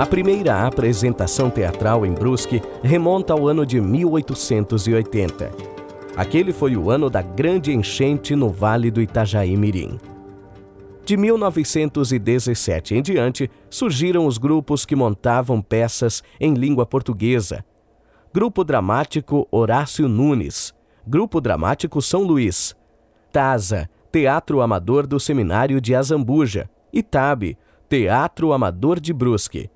A primeira apresentação teatral em Brusque remonta ao ano de 1880. Aquele foi o ano da grande enchente no Vale do Itajaí-Mirim. De 1917 em diante, surgiram os grupos que montavam peças em língua portuguesa. Grupo Dramático Horácio Nunes, Grupo Dramático São Luís, TASA, Teatro Amador do Seminário de Azambuja, e TAB, Teatro Amador de Brusque.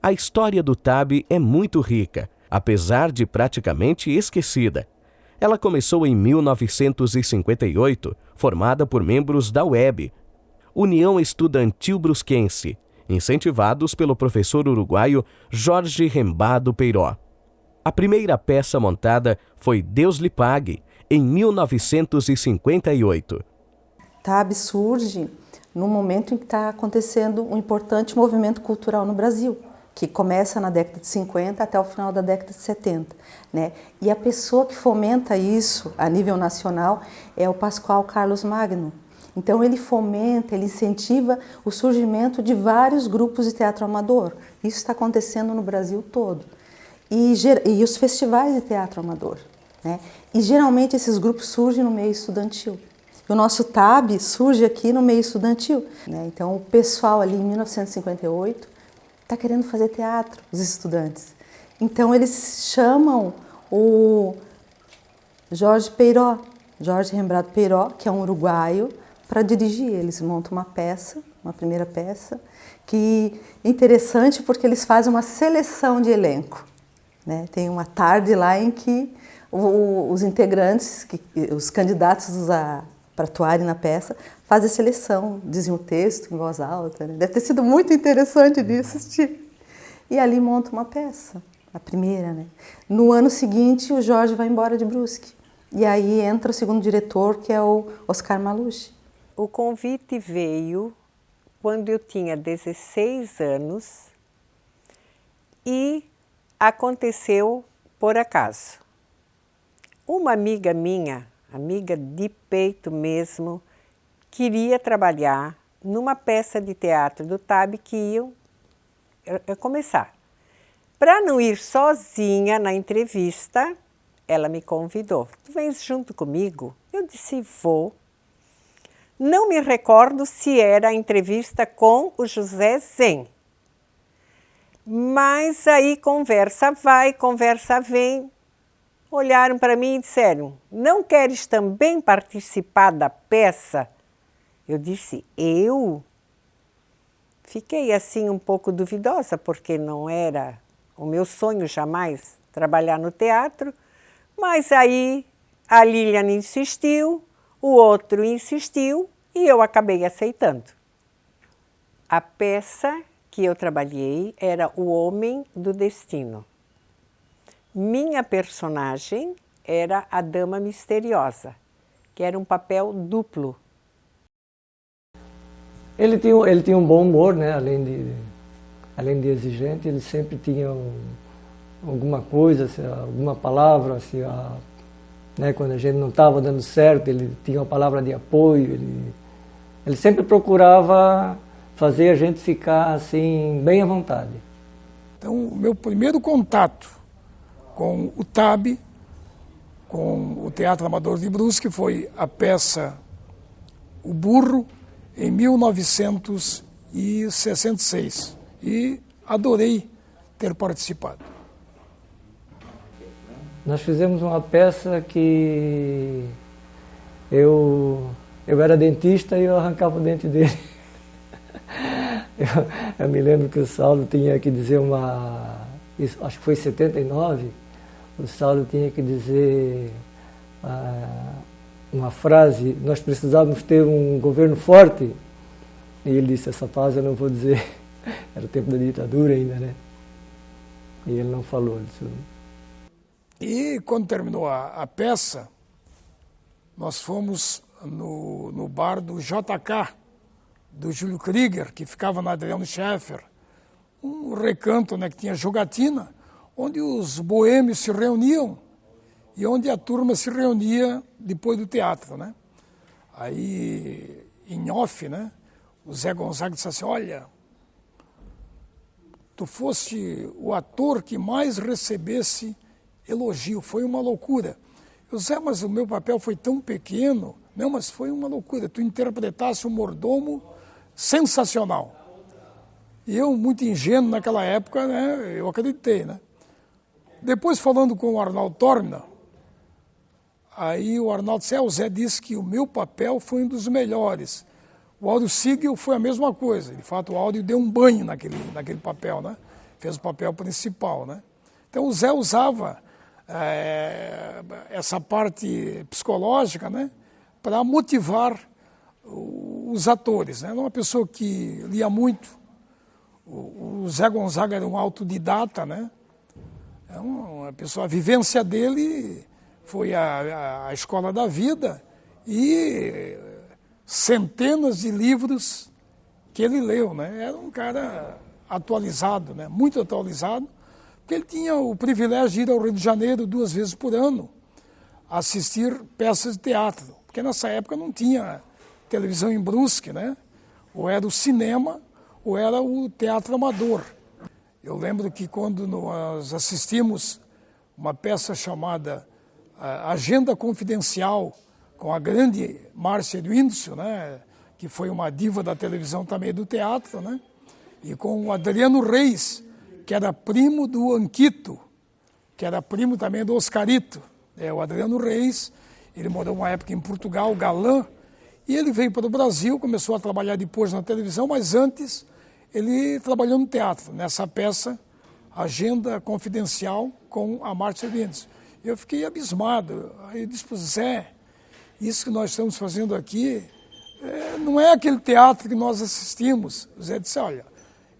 A história do TAB é muito rica, apesar de praticamente esquecida. Ela começou em 1958, formada por membros da UEB, União Estudantil Brusquense, incentivados pelo professor uruguaio Jorge Rembado Peiró. A primeira peça montada foi Deus lhe pague, em 1958. TAB surge no momento em que está acontecendo um importante movimento cultural no Brasil, que começa na década de 50 até o final da década de 70. Né? E a pessoa que fomenta isso a nível nacional é o Pascoal Carlos Magno. Então ele fomenta, ele incentiva o surgimento de vários grupos de teatro amador. Isso está acontecendo no Brasil todo. E os festivais de teatro amador. Né? E geralmente esses grupos surgem no meio estudantil. O nosso TAB surge aqui no meio estudantil. Né? Então o pessoal ali em 1958 está querendo fazer teatro, os estudantes. Então eles chamam o Jorge Rembado Peiró, que é um uruguaio, para dirigir. Eles montam uma peça, uma primeira peça, que é interessante porque eles fazem uma seleção de elenco. Né? Tem uma tarde lá em que os integrantes, os candidatos para atuarem na peça, fazem a seleção, dizem o texto em voz alta. Né? Deve ter sido muito interessante de assistir. E ali monta uma peça, a primeira. Né? No ano seguinte, o Jorge vai embora de Brusque. E aí entra o segundo diretor, que é o Oscar Malucci. O convite veio quando eu tinha 16 anos e aconteceu por acaso. Uma amiga minha, amiga de peito mesmo, queria trabalhar numa peça de teatro do TAB que iam começar. Para não ir sozinha na entrevista, ela me convidou. Tu vens junto comigo? Eu disse, vou. Não me recordo se era a entrevista com o José Zen. Mas aí conversa vai, conversa vem. Olharam para mim e disseram, não queres também participar da peça? Eu disse, eu? Fiquei assim um pouco duvidosa, porque não era o meu sonho jamais trabalhar no teatro. Mas aí a Lilian insistiu, o outro insistiu e eu acabei aceitando. A peça que eu trabalhei era O Homem do Destino. Minha personagem era a Dama Misteriosa, que era um papel duplo. Ele tinha um bom humor, né? Além de exigente, ele sempre tinha alguma coisa, assim, alguma palavra, assim, né? Quando a gente não estava dando certo, ele tinha uma palavra de apoio, ele sempre procurava fazer a gente ficar assim, bem à vontade. Então, o meu primeiro contato com o TAB, com o Teatro Amador de Brusque, foi a peça O Burro, em 1966. E adorei ter participado. Nós fizemos uma peça que eu era dentista e eu arrancava o dente dele. Eu me lembro que o Saulo tinha que dizer acho que foi em 79, o Saulo tinha que dizer uma frase, nós precisávamos ter um governo forte, e ele disse, essa frase eu não vou dizer, era o tempo da ditadura ainda, né? E ele não falou disso. E quando terminou a peça, nós fomos no bar do JK, do Júlio Krieger, que ficava na Adriano Scheffer, um recanto, né, que tinha jogatina, onde os boêmios se reuniam e onde a turma se reunia depois do teatro. Né? Aí, em off, né, o Zé Gonzaga disse assim, olha, tu fosse o ator que mais recebesse elogio. Foi uma loucura. Eu disse, mas o meu papel foi tão pequeno. Não, mas foi uma loucura. Tu interpretasse um mordomo sensacional. E eu, muito ingênuo naquela época, né, eu acreditei, né? Depois, falando com o Arnaldo Torna, aí o Arnaldo disse, o Zé disse que o meu papel foi um dos melhores. O Áudio Siegel foi a mesma coisa. De fato, o Áudio deu um banho naquele papel, né? Fez o papel principal, né? Então, o Zé usava essa parte psicológica, né, para motivar os atores, né? Era uma pessoa que lia muito. O Zé Gonzaga era um autodidata, né? É uma pessoa, a vivência dele foi a escola da vida e centenas de livros que ele leu, né? Era um cara atualizado, né? Muito atualizado, porque ele tinha o privilégio de ir ao Rio de Janeiro 2 vezes por ano, assistir peças de teatro, porque nessa época não tinha televisão em Brusque, né? Ou era o cinema, ou era o teatro amador. Eu lembro que quando nós assistimos uma peça chamada Agenda Confidencial, com a grande Márcia Windson, né, que foi uma diva da televisão também do teatro, né, e com o Adriano Reis, que era primo do Anquito, que era primo também do Oscarito. O Adriano Reis, ele morou uma época em Portugal, galã, e ele veio para o Brasil, começou a trabalhar depois na televisão, mas antes ele trabalhou no teatro, nessa peça Agenda Confidencial com a Márcia Windson. Eu fiquei abismado. Aí eu disse para o Zé, isso que nós estamos fazendo aqui não é aquele teatro que nós assistimos. O Zé disse, olha,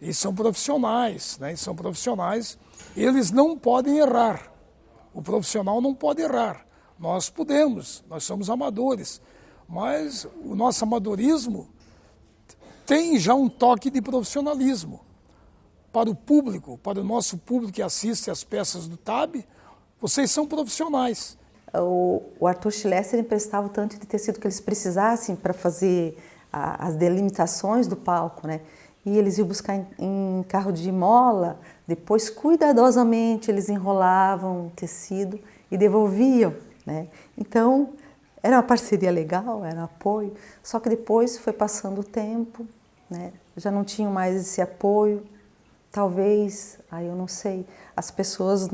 eles são profissionais, né? Eles são profissionais, eles não podem errar. O profissional não pode errar. Nós podemos, nós somos amadores, mas o nosso amadorismo tem já um toque de profissionalismo. Para o público, para o nosso público que assiste às peças do TAB, vocês são profissionais. O Arthur Schlesser emprestava o tanto de tecido que eles precisassem para fazer as delimitações do palco, né? E eles iam buscar em carro de mola, depois cuidadosamente eles enrolavam o tecido e devolviam, né? Então, era uma parceria legal, era um apoio, só que depois foi passando o tempo, né? Já não tinham mais esse apoio, talvez, aí eu não sei, as pessoas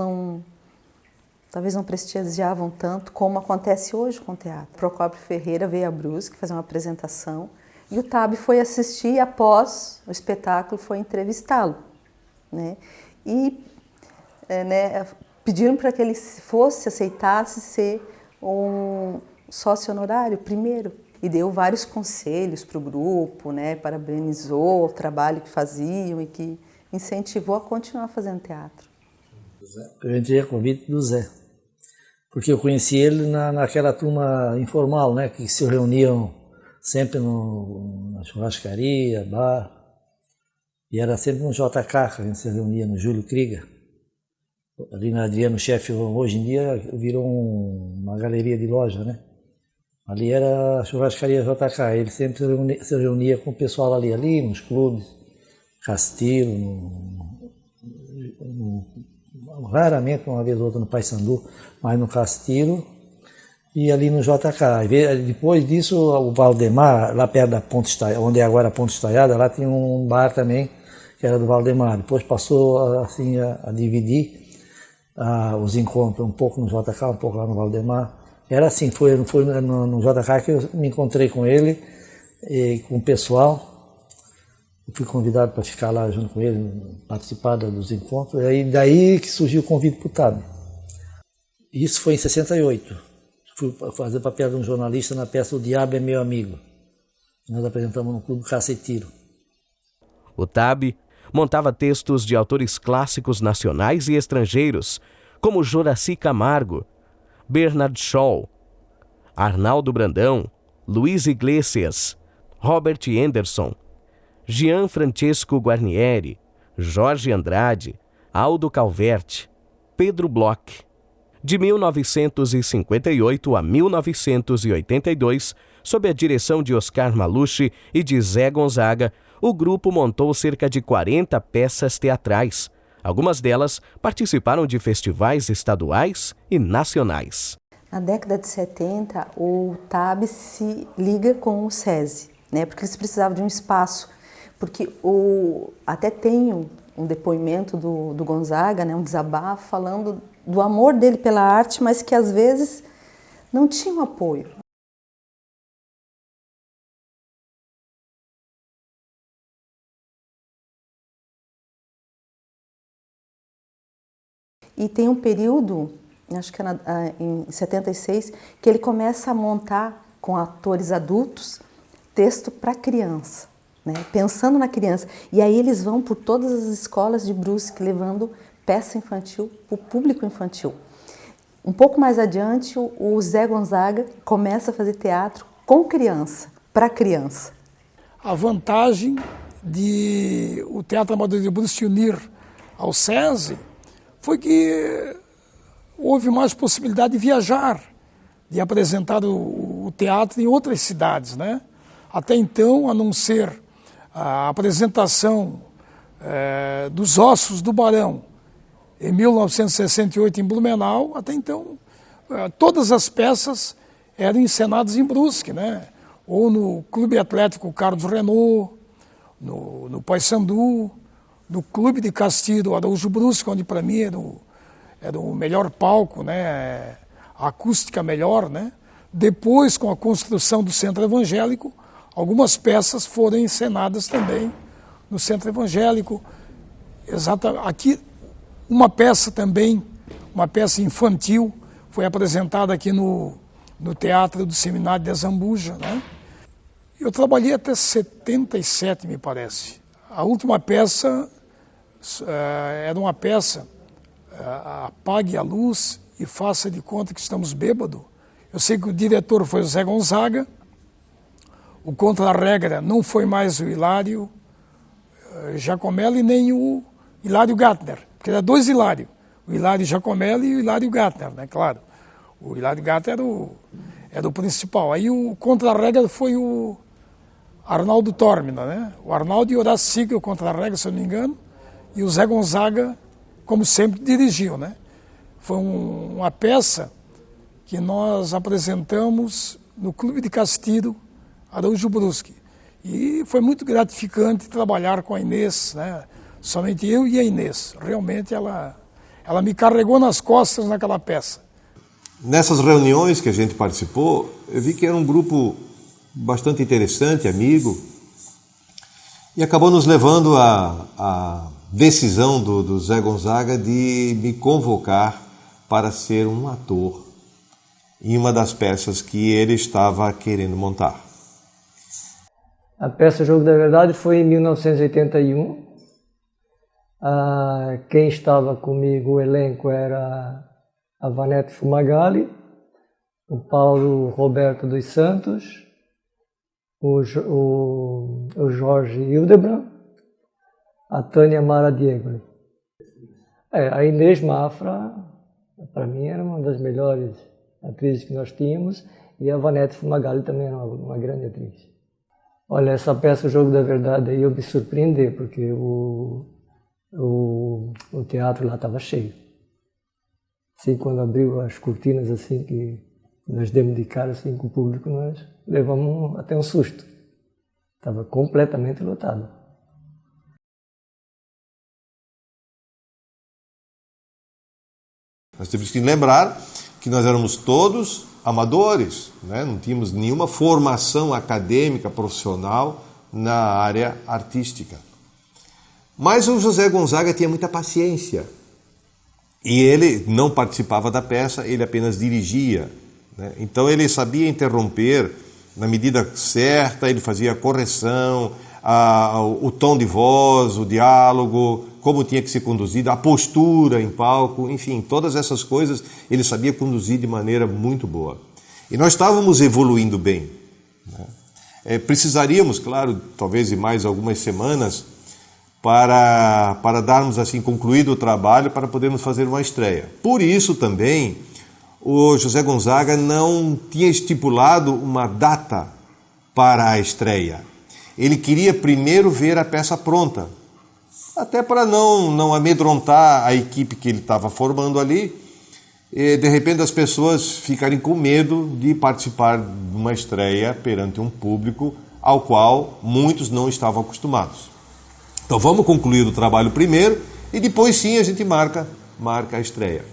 talvez não prestigiavam tanto como acontece hoje com o teatro. Procópio Ferreira veio a Brusque fazer uma apresentação e o TAB foi assistir e após o espetáculo foi entrevistá-lo, né? E pediram para que ele aceitasse ser um sócio honorário primeiro e deu vários conselhos para o grupo, né? Parabenizou o trabalho que faziam e que incentivou a continuar fazendo teatro. Eu entrei a convite do Zé, porque eu conheci ele naquela turma informal, né? Que se reuniam sempre na churrascaria, bar, e era sempre no JK que a gente se reunia, no Júlio Krieger. Ali na Adriano Chefe, hoje em dia, virou uma galeria de loja, né? Ali era a churrascaria JK, ele sempre se reunia com o pessoal ali nos clubes, Castilho, raramente uma vez ou outra no Paissandu, mas no Castilho e ali no JK. Depois disso, o Valdemar, lá perto da Ponte Estaiada, onde é agora a Ponte Estaiada, lá tinha um bar também, que era do Valdemar. Depois passou assim, a dividir os encontros, um pouco no JK, um pouco lá no Valdemar. Era assim, foi no JK que eu me encontrei com ele e com o pessoal. Eu fui convidado para ficar lá junto com ele, participar dos encontros, e daí que surgiu o convite para o TAB. Isso foi em 68. Fui fazer o papel de um jornalista na peça O Diabo é Meu Amigo. Nós apresentamos no Clube Cacetiro. O TAB montava textos de autores clássicos nacionais e estrangeiros, como Joraci Camargo, Bernard Shaw, Arnaldo Brandão, Luiz Iglesias, Robert Anderson, Gian Francesco Guarnieri, Jorge Andrade, Aldo Calvert, Pedro Bloch, De 1958 a 1982, sob a direção de Oscar Malucci e de Zé Gonzaga, o grupo montou cerca de 40 peças teatrais. Algumas delas participaram de festivais estaduais e nacionais. Na década de 70, o TAB se liga com o SESI, né, porque eles precisavam de um espaço. Porque até tem um depoimento do Gonzaga, né, um desabafo, falando do amor dele pela arte, mas que às vezes não tinha um apoio. E tem um período, acho que é em 76, que ele começa a montar com atores adultos texto para criança, né? Pensando na criança. E aí eles vão por todas as escolas de Brusque levando peça infantil para o público infantil. Um pouco mais adiante, o Zé Gonzaga começa a fazer teatro com criança, para criança. A vantagem de o Teatro Amador de Brusque unir ao SESI foi que houve mais possibilidade de viajar, de apresentar o teatro em outras cidades, né? Até então, a não ser a apresentação dos Ossos do Barão, em 1968 em Blumenau, até então todas as peças eram encenadas em Brusque, né? Ou no Clube Atlético Carlos Renault, no Paysandu, no Clube de Castilho Araújo Brusque, onde para mim era o melhor palco, né? A acústica melhor, né? Depois, com a construção do Centro Evangélico, algumas peças foram encenadas também no Centro Evangélico. Aqui, uma peça também, uma peça infantil, foi apresentada aqui no Teatro do Seminário de Azambuja, né? Eu trabalhei até 77, me parece. A última peça era uma peça, Apague a Luz e Faça de Conta que Estamos Bêbados. Eu sei que o diretor foi o Zé Gonzaga, o contra-regra não foi mais o Hilário Giacomelli nem o Hilário Gattner, porque era dois Hilário, o Hilário Giacomelli e o Hilário Gattner, né, claro. O Hilário Gattner era o principal. Aí o contra-regra foi o Arnaldo Tormina, né? O Arnaldo e Horácio Siga, o contra-regra, se eu não me engano, e o Zé Gonzaga, como sempre, dirigiu, né? Foi uma peça que nós apresentamos no Clube de Castilho Araújo Brusque. E foi muito gratificante trabalhar com a Inês, né? Somente eu e a Inês. Realmente ela me carregou nas costas naquela peça. Nessas reuniões que a gente participou, eu vi que era um grupo bastante interessante, amigo, e acabou nos levando à decisão do Zé Gonzaga de me convocar para ser um ator em uma das peças que ele estava querendo montar. A peça Jogo da Verdade foi em 1981. Quem estava comigo, o elenco, era a Vanete Fumagalli, o Paulo Roberto dos Santos, o Jorge Hildebrand, a Tânia Mara Diego. A Inês Mafra, para mim, era uma das melhores atrizes que nós tínhamos, e a Vanete Fumagalli também era uma grande atriz. Olha, essa peça, O Jogo da Verdade, aí eu me surpreendi, porque o teatro lá estava cheio. Assim, quando abriu as cortinas, assim, que nós demos de cara assim, com o público, nós levamos até um susto. Estava completamente lotado. Nós temos que lembrar que nós éramos todos amadores, né? Não tínhamos nenhuma formação acadêmica, profissional na área artística. Mas o José Gonzaga tinha muita paciência. E ele não participava da peça, ele apenas dirigia, né? Então ele sabia interromper na medida certa, ele fazia a correção, o tom de voz, o diálogo, como tinha que ser conduzido, a postura em palco, enfim, todas essas coisas ele sabia conduzir de maneira muito boa. E nós estávamos evoluindo bem, né? Precisaríamos, claro, talvez de mais algumas semanas, para darmos assim concluído o trabalho, para podermos fazer uma estreia. Por isso também o José Gonzaga não tinha estipulado uma data para a estreia. Ele queria primeiro ver a peça pronta, até para não amedrontar a equipe que ele estava formando ali, e de repente as pessoas ficarem com medo de participar de uma estreia perante um público ao qual muitos não estavam acostumados. Então vamos concluir o trabalho primeiro e depois sim a gente marca a estreia.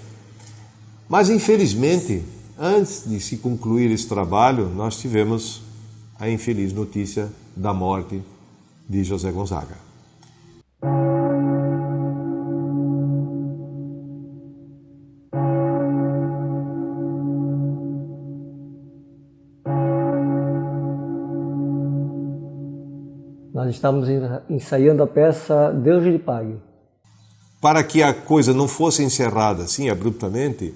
Mas infelizmente, antes de se concluir esse trabalho, nós tivemos a infeliz notícia da morte de José Gonzaga. Nós estávamos ensaiando a peça Deus lhe pague. Para que a coisa não fosse encerrada assim abruptamente,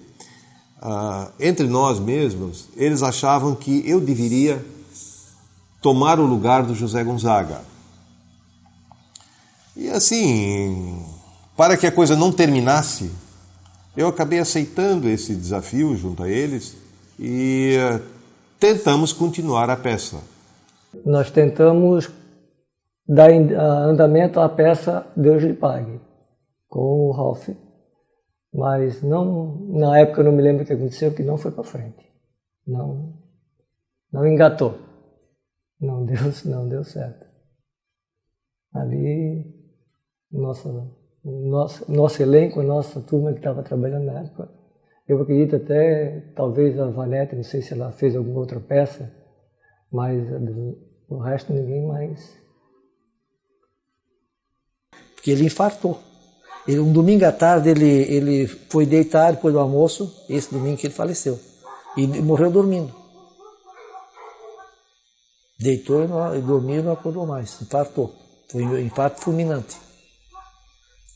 entre nós mesmos, eles achavam que eu deveria tomar o lugar do José Gonzaga. E assim, para que a coisa não terminasse, eu acabei aceitando esse desafio junto a eles e tentamos continuar a peça. Nós tentamos dar andamento à peça Deus lhe pague, com o Ralph. Mas não, na época eu não me lembro o que aconteceu, que não foi para frente. Não engatou. Não deu certo. Ali, nosso elenco, a nossa turma que estava trabalhando na época, eu acredito até, talvez a Vanette, não sei se ela fez alguma outra peça, mas o resto ninguém mais. Porque ele infartou. Um domingo à tarde ele foi deitar depois do almoço, esse domingo que ele faleceu. E morreu dormindo. Deitou e dormiu e não acordou mais. Infartou. Foi um infarto fulminante.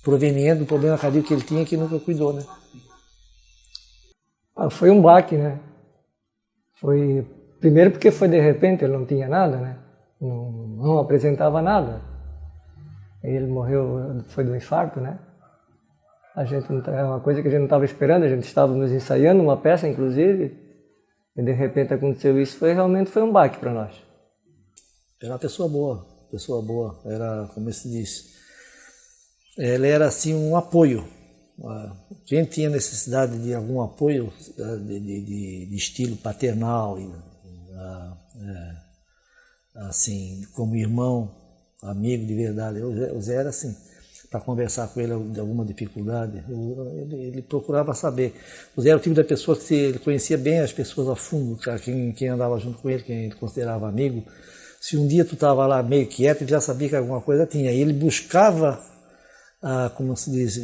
Proveniente do problema cardíaco que ele tinha, que nunca cuidou, né? Foi um baque, né? Foi, primeiro porque foi de repente, ele não tinha nada, né? Não apresentava nada. Ele morreu, foi do infarto, né? É uma coisa que a gente não estava esperando, a gente estava nos ensaiando uma peça, inclusive, e de repente aconteceu isso, realmente foi um baque para nós. Era uma pessoa boa, era, como se diz, ele era assim um apoio. Quem tinha necessidade de algum apoio de estilo paternal, assim, como irmão, amigo de verdade, o Zé era assim. Para conversar com ele de alguma dificuldade, ele procurava saber. O Zé era o tipo da pessoa que ele conhecia bem as pessoas a fundo, quem andava junto com ele, quem ele considerava amigo. Se um dia tu estava lá meio quieto, ele já sabia que alguma coisa tinha. E ele buscava, como se diz,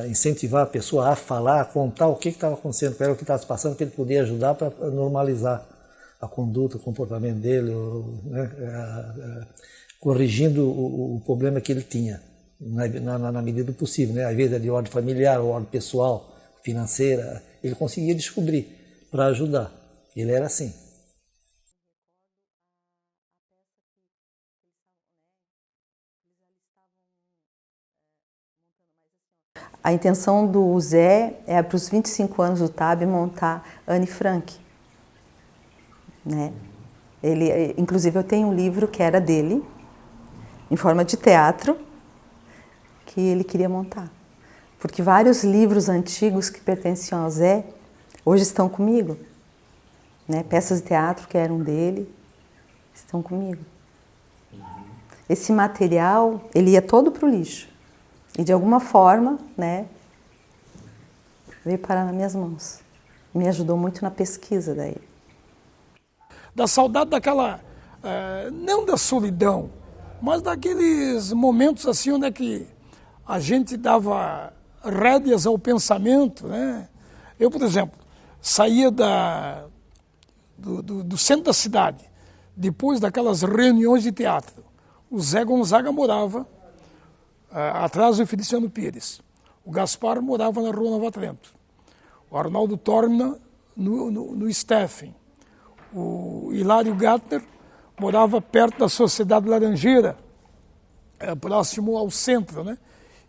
incentivar a pessoa a falar, a contar o que estava acontecendo com ela, o que estava se passando, que ele podia ajudar para normalizar a conduta, o comportamento dele, né, corrigindo o problema que ele tinha. Na medida do possível, né? Às vezes é de ordem familiar, ordem pessoal, financeira, ele conseguia descobrir para ajudar. Ele era assim. A intenção do Zé é para os 25 anos do TAB montar Anne Frank, né? Ele, inclusive eu tenho um livro que era dele, em forma de teatro, que ele queria montar. Porque vários livros antigos que pertenciam ao Zé, hoje estão comigo. Né? Peças de teatro que eram dele, estão comigo. Esse material, ele ia todo para o lixo. E de alguma forma, né, veio parar nas minhas mãos. Me ajudou muito na pesquisa daí. Da saudade daquela, não da solidão, mas daqueles momentos assim onde é que a gente dava rédeas ao pensamento, né? Eu, por exemplo, saía do centro da cidade, depois daquelas reuniões de teatro. O Zé Gonzaga morava atrás do Feliciano Pires. O Gaspar morava na Rua Nova Trento. O Arnaldo Torna no Steffen. O Hilário Gattner morava perto da Sociedade Laranjeira, próximo ao centro, né?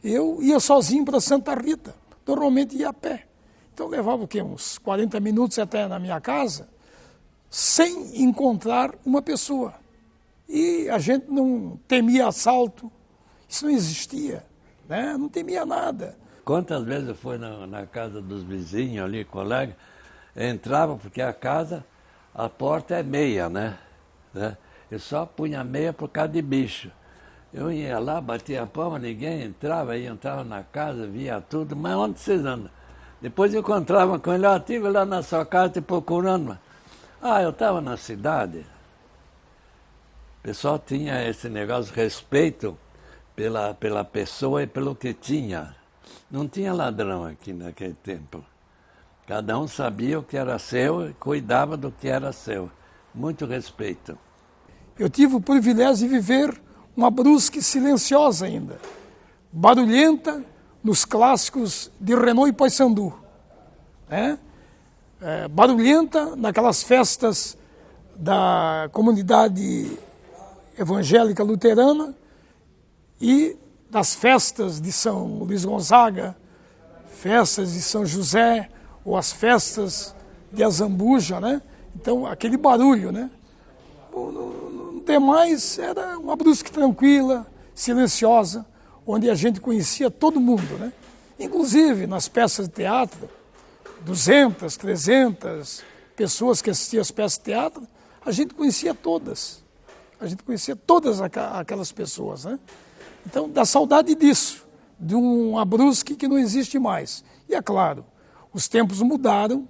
Eu ia sozinho para Santa Rita, normalmente ia a pé. Então levava o quê? Uns 40 minutos até na minha casa, sem encontrar uma pessoa. E a gente não temia assalto, isso não existia, né? Não temia nada. Quantas vezes eu fui na casa dos vizinhos ali, colega, entrava porque a casa, a porta é meia, né? Eu só punha meia por causa de bicho. Eu ia lá, batia a palma, ninguém entrava, aí entrava na casa, via tudo, mas onde vocês andam? Depois eu encontrava com ele, eu estive lá na sua casa te procurando. Ah, eu estava na cidade. O pessoal tinha esse negócio de respeito pela pessoa e pelo que tinha. Não tinha ladrão aqui naquele tempo. Cada um sabia o que era seu e cuidava do que era seu. Muito respeito. Eu tive o privilégio de viver uma Brusque silenciosa ainda, barulhenta nos clássicos de Renault e Payssandu, né? Barulhenta naquelas festas da comunidade evangélica luterana e das festas de São Luís Gonzaga, festas de São José ou as festas de Azambuja, né? Então aquele barulho, né? No demais era uma Brusque tranquila, silenciosa, onde a gente conhecia todo mundo, né? Inclusive nas peças de teatro, 200, 300 pessoas que assistiam às peças de teatro, a gente conhecia todas. A gente conhecia todas aquelas pessoas, né? Então, dá saudade disso, de uma Brusque que não existe mais. E é claro, os tempos mudaram,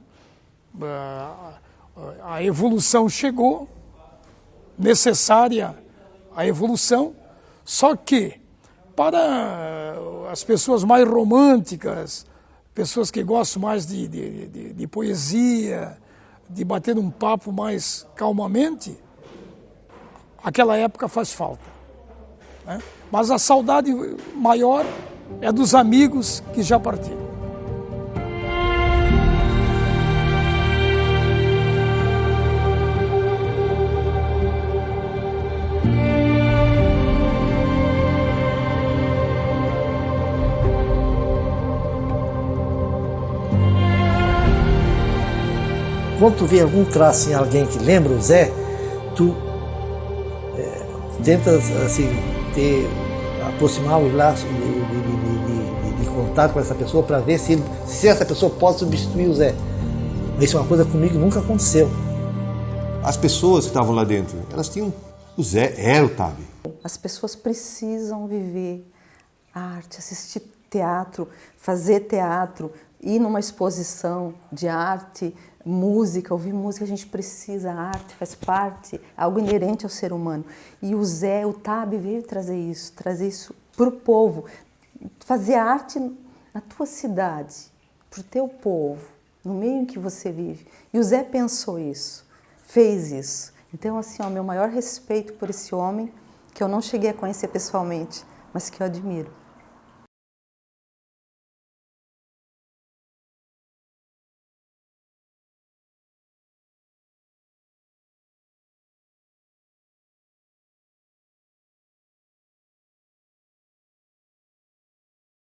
a evolução chegou, necessária a evolução, só que para as pessoas mais românticas, pessoas que gostam mais de poesia, de bater um papo mais calmamente, aquela época faz falta, né? Mas a saudade maior é dos amigos que já partiram. Quando tu vê algum traço em alguém que lembra o Zé, tu tenta assim, aproximar os laços de contato com essa pessoa para ver se essa pessoa pode substituir o Zé. Isso é uma coisa comigo que nunca aconteceu. As pessoas que estavam lá dentro, elas tinham... O Zé era o Tabe. As pessoas precisam viver a arte, assistir teatro, fazer teatro, ir numa exposição de arte, música, ouvir música. A gente precisa, a arte faz parte, algo inerente ao ser humano. E o Zé, o Tabe veio trazer isso para o povo, fazer arte na tua cidade, para o teu povo, no meio em que você vive. E o Zé pensou isso, fez isso. Então, assim, o meu maior respeito por esse homem, que eu não cheguei a conhecer pessoalmente, mas que eu admiro.